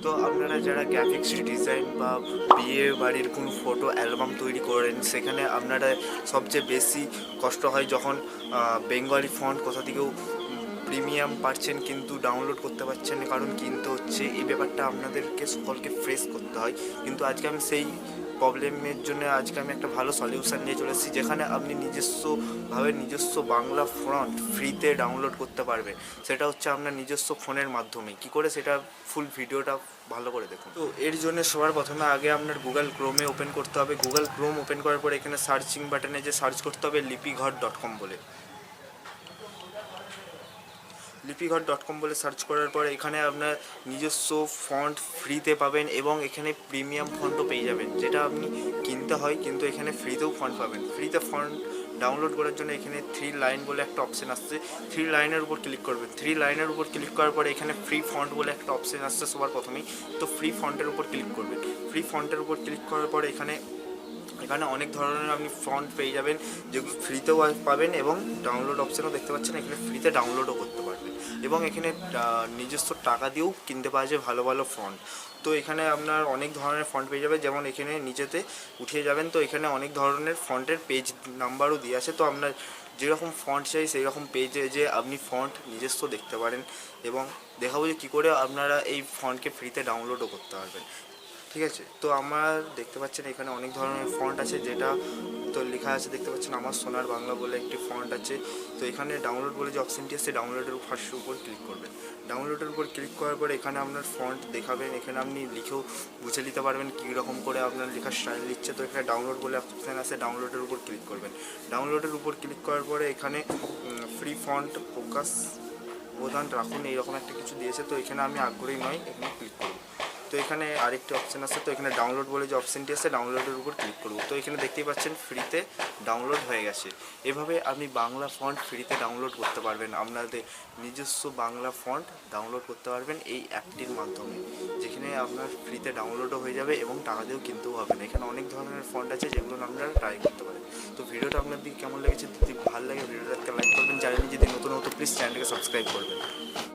তো আপনারা যারা গ্রাফিক্স ডিজাইন বা বিয়ে বাড়ির কোনো ফটো অ্যালবাম তৈরি করেন, সেখানে আপনারা সবচেয়ে বেশি কষ্ট হয় যখন বেঙ্গলি ফন্ট কোথা থেকেও প্রিমিয়াম পাচ্ছেন কিন্তু ডাউনলোড করতে পারছেন না, কারণ কিনতে হচ্ছে। এই ব্যাপারটা আপনাদেরকে সকলকে ফেস করতে হয়। কিন্তু আজকে আমি সেই প্রবলেমের জন্য আজকে আমি একটা ভালো সলিউশন নিয়ে চলে এসেছি, যেখানে আপনি নিজস্ব বাংলা ফন্ট ফ্রিতে ডাউনলোড করতে পারবেন। সেটা হচ্ছে আপনার নিজস্ব ফোনের মাধ্যমে। কি করে সেটা ফুল ভিডিওটা ভালো করে দেখুন। তো এর জন্য সবার প্রথমে আগে আপনার গুগল ক্রোমে ওপেন করতে হবে। গুগল ক্রোম ওপেন করার পর এখানে সার্চিং বাটনে যে সার্চ করতে হবে লিপিঘর.com বলে। লিপিঘর.com বলে সার্চ করার পর এখানে আপনার নিজস্ব ফন্ট ফ্রিতে পাবেন এবং এখানে প্রিমিয়াম ফন্টও পেয়ে যাবেন, যেটা আপনি কিনতে হয়, কিন্তু এখানে ফ্রিতেও ফন্ট পাবেন। ফ্রিতে ফন্ট ডাউনলোড করার জন্য এখানে 3 লাইন বলে একটা অপশান আসছে, 3 লাইনের উপর ক্লিক করবেন। 3 লাইনের উপর ক্লিক করার পরে এখানে ফ্রি ফন্ট বলে একটা অপশান আসছে সবার প্রথমেই। তো ফ্রি ফন্টের উপর ক্লিক করবেন। ফ্রি ফন্টের উপর ক্লিক করার পরে এখানে অনেক ধরনের আপনি ফন্ট পেয়ে যাবেন, যেগুলো ফ্রিতেও পাবেন এবং ডাউনলোড অপশানও দেখতে পাচ্ছেন, এখানে ফ্রিতে ডাউনলোডও করতে পারবেন। এবং এখানে নিজস্ব টাকা দিয়েও কিনতে পাওয়া যায় ভালো ভালো ফন্ট। তো এখানে আপনার অনেক ধরনের ফন্ট পেয়ে যাবে, যেমন এখানে নিচেতে উঠিয়ে যাবেন তো এখানে অনেক ধরনের ফন্টের পেজ নাম্বারও দিয়ে আছে। তো আপনার যেরকম ফন্ট চাই সেই রকম পেজে যে আপনি ফন্ট নিজস্ব দেখতে পারেন এবং দেখাবো যে কী করে আপনারা এই ফন্টকে ফ্রিতে ডাউনলোডও করতে পারবেন। ঠিক আছে, তো আমার দেখতে পাচ্ছেন এখানে অনেক ধরনের ফন্ট আছে, যেটা তো লেখা আছে দেখতে পাচ্ছেন আমার সোনার বাংলা বলে একটি ফন্ট আছে। তো এখানে ডাউনলোড বলে যে অপশানটি আছে, ডাউনলোডের ফার্স্টের উপর ক্লিক করবেন। ডাউনলোডের উপর ক্লিক করার পরে এখানে আপনার ফন্ট দেখাবেন, এখানে আপনি লিখেও বুঝে নিতে পারবেন কী রকম করে আপনার লেখার স্টাইল দিচ্ছে। তো এখানে ডাউনলোড বলে অপশান আছে, ডাউনলোডের উপর ক্লিক করবেন। ডাউনলোডের উপর ক্লিক করার পরে এখানে ফ্রি ফন্ট ফোকাস অবদান রাখুন এইরকম একটা কিছু দিয়েছে। তো এখানে আমি আগ্রহী নয়, এখানে ক্লিক করব। তো এখানে আরেকটি অপশান আছে, তো এখানে ডাউনলোড বলে যে অপশানটি আছে ডাউনলোডের উপর ক্লিক করব। তো এখানে দেখতেই পাচ্ছেন ফ্রিতে ডাউনলোড হয়ে গেছে। এভাবে আপনি বাংলা ফন্ট ফ্রিতে ডাউনলোড করতে পারবেন, আপনাদের নিজস্ব বাংলা ফন্ট ডাউনলোড করতে পারবেন এই অ্যাপটির মাধ্যমে, যেখানে আপনার ফ্রিতে ডাউনলোডও হয়ে যাবে এবং টাকা দিয়েও কিনতেও হবে না। এখানে অনেক ধরনের ফন্ট আছে যেগুলো আপনারা ট্রাই করতে পারেন। তো ভিডিওটা আপনার দিকে কেমন লেগেছে, যদি ভালো লাগে ভিডিওটাকে লাইক করবেন, চ্যানেলে যদি নতুন প্লিজ চ্যানেলটাকে সাবস্ক্রাইব করবেন।